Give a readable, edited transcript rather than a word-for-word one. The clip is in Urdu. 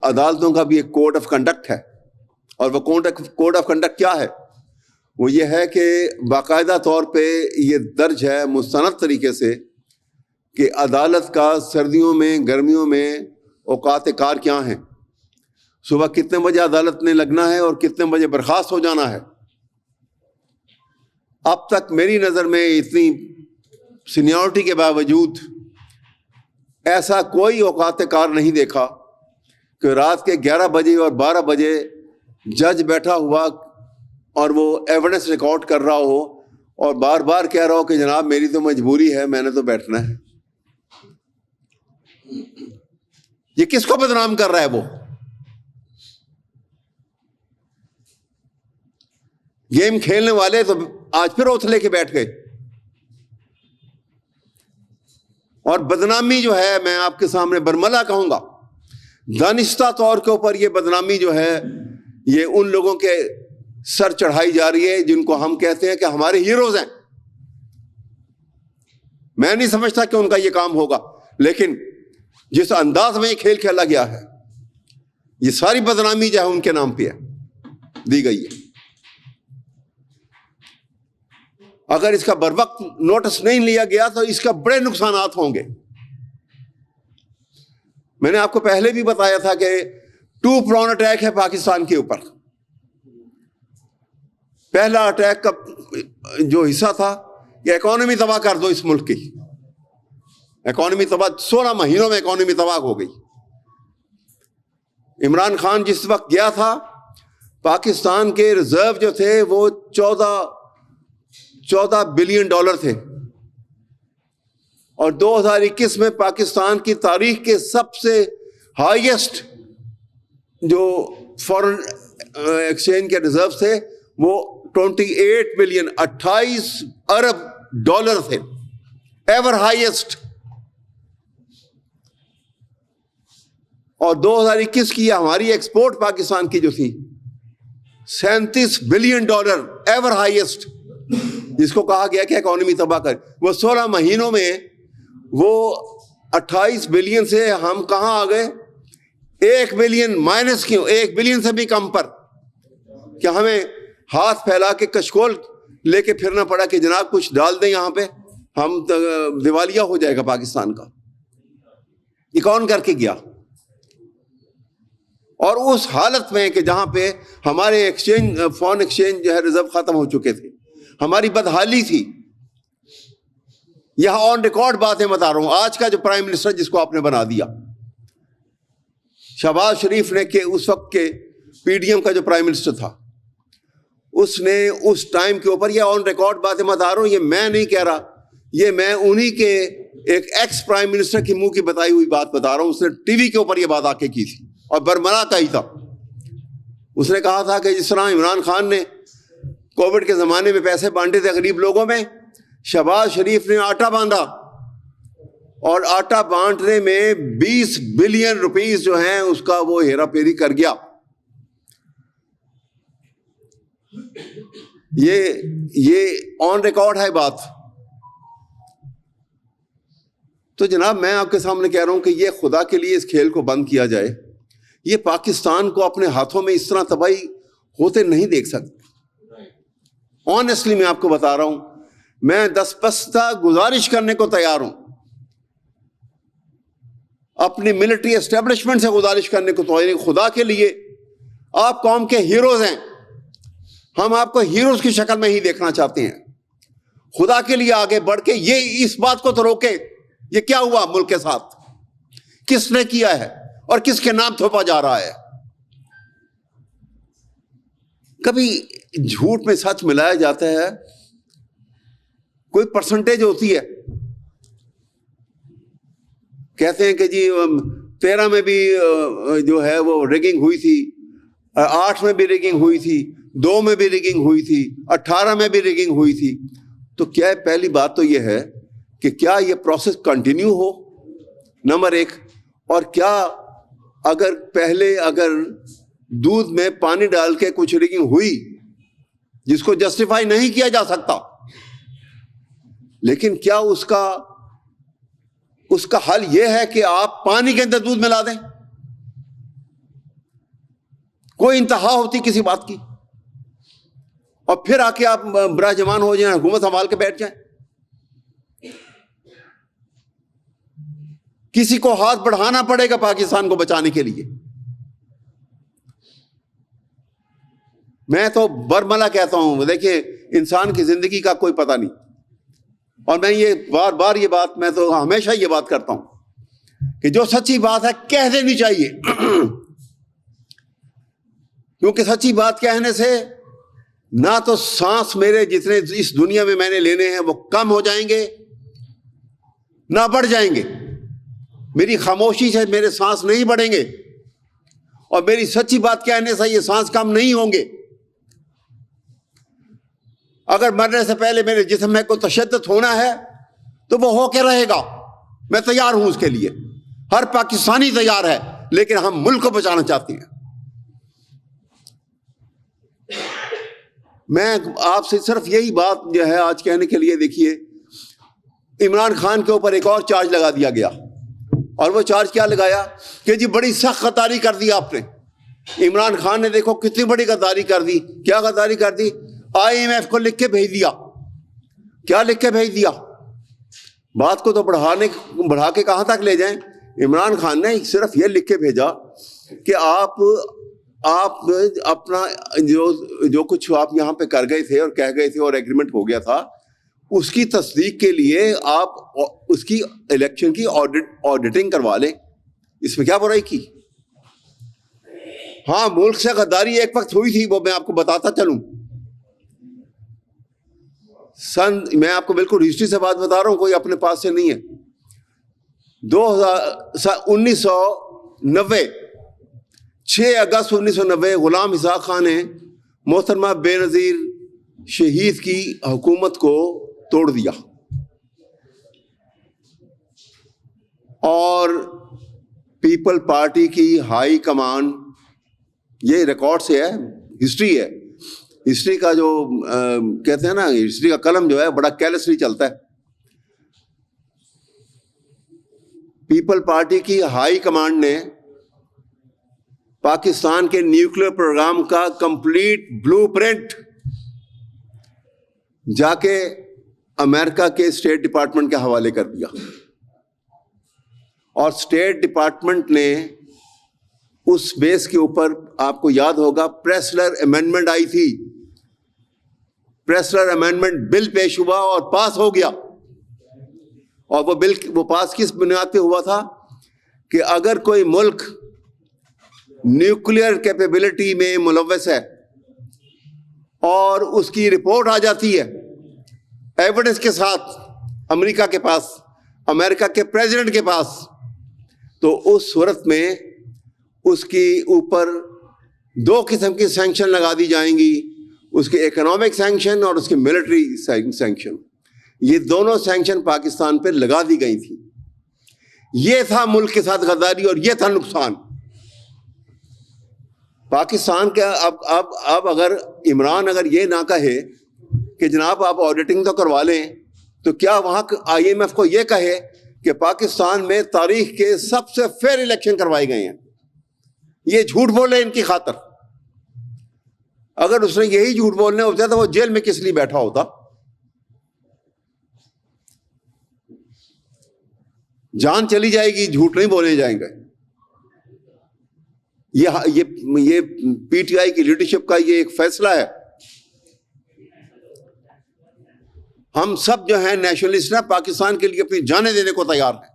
عدالتوں کا بھی ایک کوڈ آف کنڈکٹ ہے، اور وہ کوڈ آف کنڈکٹ کیا ہے؟ وہ یہ ہے کہ باقاعدہ طور پہ یہ درج ہے مستند طریقے سے کہ عدالت کا سردیوں میں گرمیوں میں اوقات کار کیا ہیں، صبح کتنے بجے عدالت نے لگنا ہے اور کتنے بجے برخاست ہو جانا ہے۔ اب تک میری نظر میں اتنی سینیورٹی کے باوجود ایسا کوئی اوقات کار نہیں دیکھا کہ رات کے 11 بجے اور 12 بجے جج بیٹھا ہوا اور وہ ایویڈنس ریکارڈ کر رہا ہو اور بار بار کہہ رہا ہو کہ جناب میری تو مجبوری ہے، میں نے تو بیٹھنا ہے۔ یہ کس کو بدنام کر رہا ہے؟ وہ گیم کھیلنے والے تو آج پھر اوتھ لے کے بیٹھ گئے۔ اور بدنامی جو ہے میں آپ کے سامنے برملا کہوں گا، دانستہ طور کے اوپر یہ بدنامی جو ہے یہ ان لوگوں کے سر چڑھائی جا رہی ہے جن کو ہم کہتے ہیں کہ ہمارے ہیروز ہیں۔ میں نہیں سمجھتا کہ ان کا یہ کام ہوگا، لیکن جس انداز میں یہ کھیل کھیلا گیا ہے، یہ ساری بدنامی جو ہے ان کے نام پہ ہے دی گئی ہے۔ اگر اس کا بر وقت نوٹس نہیں لیا گیا تو اس کا بڑے نقصانات ہوں گے۔ میں نے آپ کو پہلے بھی بتایا تھا کہ 2 پرون اٹیک ہے پاکستان کے اوپر۔ پہلا اٹیک کا جو حصہ تھا کہ اکانومی تباہ کر دو اس ملک کی، اکانومی تباہ، 16 مہینوں میں اکانومی تباہ ہو گئی۔ عمران خان جس وقت گیا تھا پاکستان کے ریزرو جو تھے وہ 14 بلین ڈالر تھے، اور 2021 میں پاکستان کی تاریخ کے سب سے ہائیسٹ جو فورن ایکسچینج کے ریزرو تھے وہ 28 بلین 28 ارب ڈالر تھے، ایور ہائیسٹ۔ اور 2021 کی ہماری ایکسپورٹ پاکستان کی جو تھی 37 بلین ڈالر، ایور ہائیسٹ، جس کو کہا گیا کہ اکانومی تباہ کر۔ وہ 16 مہینوں میں وہ 28 بلین سے ہم کہاں آ گئے؟ 1 بلین مائنس کیوں، 1 بلین سے بھی کم پر، کہ ہمیں ہاتھ پھیلا کے کشکول لے کے پھرنا پڑا کہ جناب کچھ ڈال دیں یہاں پہ، ہم دیوالیہ ہو جائے گا پاکستان کا۔ یہ کون کر کے گیا؟ اور اس حالت میں کہ جہاں پہ ہمارے ایکسچینج، فورن ایکسچینج جو ہے ریزرو ختم ہو چکے تھے، ہماری بدحالی تھی۔ یہاں آن ریکارڈ باتیں بتا رہا ہوں۔ آج کا جو پرائم منسٹر جس کو آپ نے بنا دیا، شہباز شریف نے، کہ اس وقت کے پی ڈی ایم کا جو پرائم منسٹر تھا، اس نے اس ٹائم کے اوپر، یہ آن ریکارڈ باتیں بتا رہا ہوں، یہ میں نہیں کہہ رہا، یہ میں انہی کے ایک ایکس پرائم منسٹر کے منہ کی بتائی ہوئی بات بتا رہا ہوں۔ اس نے ٹی وی کے اوپر یہ بات آ کے کی تھی اور برملا کا ہی تھا۔ اس نے کہا تھا کہ جس طرح عمران خان نے کووڈ کے زمانے میں پیسے بانٹے تھے غریب لوگوں میں، شہباز شریف نے آٹا باندھا، اور آٹا بانٹنے میں 20 بلین روپیز جو ہیں اس کا وہ ہیرا پھیری کر گیا۔ یہ آن ریکارڈ ہے بات۔ تو جناب میں آپ کے سامنے کہہ رہا ہوں کہ یہ خدا کے لیے اس کھیل کو بند کیا جائے۔ یہ پاکستان کو اپنے ہاتھوں میں اس طرح تباہی ہوتے نہیں دیکھ سکتے۔ آنیسٹلی میں آپ کو بتا رہا ہوں، میں دستبستہ گزارش کرنے کو تیار ہوں، اپنی ملٹری اسٹیبلشمنٹ سے گزارش کرنے کو تیار ہوں۔ خدا کے لیے آپ قوم کے ہیروز ہیں، ہم آپ کو ہیروز کی شکل میں ہی دیکھنا چاہتے ہیں۔ خدا کے لیے آگے بڑھ کے یہ اس بات کو تو روکے، یہ کیا ہوا ملک کے ساتھ، کس نے کیا ہے اور کس کے نام تھوپا جا رہا ہے۔ کبھی جھوٹ میں سچ ملایا جاتا ہے، کوئی پرسنٹیج ہوتی ہے، کہتے ہیں کہ جی 13 میں بھی جو ہے وہ ریگنگ ہوئی تھی، 8 میں بھی ریگنگ ہوئی تھی، 2 میں بھی ریگنگ ہوئی تھی، 18 میں بھی ریگنگ ہوئی تھی۔ تو کیا پہلی بات تو یہ ہے کہ کیا یہ پروسیس کنٹینیو ہو، نمبر 1، اور کیا اگر دودھ میں پانی ڈال کے کچھ ریگنگ ہوئی جس کو جسٹیفائی نہیں کیا جا سکتا، لیکن کیا اس کا حل یہ ہے کہ آپ پانی کے اندر دودھ ملا دیں؟ کوئی انتہا ہوتی کسی بات کی، اور پھر آ کے آپ براجمان ہو جائیں، حکومت سنبھال کے بیٹھ جائیں. کسی کو ہاتھ بڑھانا پڑے گا پاکستان کو بچانے کے لیے. میں تو برملا کہتا ہوں، دیکھیے انسان کی زندگی کا کوئی پتہ نہیں، اور میں یہ بار بار یہ بات، میں تو ہمیشہ یہ بات کرتا ہوں کہ جو سچی بات ہے کہہ دینی چاہیے، کیونکہ سچی بات کہنے سے نہ تو سانس میرے جتنے اس دنیا میں میں نے لینے ہیں وہ کم ہو جائیں گے، نہ بڑھ جائیں گے. میری خاموشی سے میرے سانس نہیں بڑھیں گے، اور میری سچی بات کہنے سے یہ سانس کم نہیں ہوں گے. اگر مرنے سے پہلے میرے جسم میں کوئی تشدد ہونا ہے تو وہ ہو کے رہے گا، میں تیار ہوں اس کے لیے، ہر پاکستانی تیار ہے، لیکن ہم ملک کو بچانا چاہتے ہیں. میں آپ سے صرف یہی بات جو ہے آج کہنے کے لیے، دیکھیے عمران خان کے اوپر ایک اور چارج لگا دیا گیا، اور وہ چارج کیا لگایا کہ جی بڑی سخت غداری کر دی آپ نے. عمران خان نے دیکھو کتنی بڑی غداری کر دی. کیا غداری کر دی؟ IMF کو لکھ کے بھیج دیا. کیا لکھ کے بھیج دیا؟ بات کو تو بڑھا کے کہاں تک لے جائیں. عمران خان نے صرف یہ لکھ کے بھیجا کہ آپ اپنا جو کچھ آپ یہاں پہ کر گئے تھے اور کہہ گئے تھے اور ایگریمنٹ ہو گیا تھا، اس کی تصدیق کے لیے آپ اس کی الیکشن کی آڈیٹنگ کروا لیں. اس میں کیا برائی کی؟ ہاں ملک سے غداری ایک وقت ہوئی تھی، وہ میں آپ کو بتاتا چلوں. میں آپ کو بالکل ہسٹری سے بات بتا رہا ہوں، کوئی اپنے پاس سے نہیں ہے. 1990 6 اگست 1990 غلام اسحاق خان نے محترمہ بے نظیر شہید کی حکومت کو توڑ دیا، اور پیپل پارٹی کی ہائی کمانڈ، یہ ریکارڈ سے ہے، ہسٹری ہے، ہسٹری کا جو کہتے ہیں نا، ہسٹری کا قلم جو ہے بڑا کیئرلیسلی چلتا ہے. پیپل پارٹی کی ہائی کمانڈ نے پاکستان کے نیوکلیر پروگرام کا کمپلیٹ بلو پرنٹ جا کے امریکہ کے اسٹیٹ ڈپارٹمنٹ کے حوالے کر دیا، اور اسٹیٹ ڈپارٹمنٹ نے اس بیس کے اوپر، آپ کو یاد ہوگا پریسلر امینڈمنٹ آئی تھی، پریسلر امینڈمنٹ بل پیش ہوا اور پاس ہو گیا. اور وہ بل وہ پاس کس بنیاد پہ ہوا تھا کہ اگر کوئی ملک نیوکلیر کیپیبلٹی میں ملوث ہے اور اس کی رپورٹ آ جاتی ہے ایویڈنس کے ساتھ امریکہ کے پاس، امریکہ کے پریزیڈنٹ کے پاس، تو اس صورت میں اس کی اوپر 2 قسم کی سینکشن لگا دی جائیں گی، اس کے اکنامک سینکشن اور اس کے ملٹری سینکشن. یہ دونوں سینکشن پاکستان پہ لگا دی گئی تھی. یہ تھا ملک کے ساتھ غداری، اور یہ تھا نقصان پاکستان کا. اب اگر عمران یہ نہ کہے کہ جناب آپ آڈیٹنگ تو کروا لیں، تو کیا وہاں IMF کو یہ کہے کہ پاکستان میں تاریخ کے سب سے فیئر الیکشن کروائے گئے ہیں؟ یہ جھوٹ بولے ان کی خاطر. اگر اس نے یہی جھوٹ بولنے ہوتا تو وہ جیل میں کس لیے بیٹھا ہوتا؟ جان چلی جائے گی، جھوٹ نہیں بولے جائیں گے. یہ PTI کی لیڈرشپ کا یہ ایک فیصلہ ہے. ہم سب جو ہیں نیشنلسٹ ہیں، پاکستان کے لیے اپنی جانیں دینے کو تیار ہیں.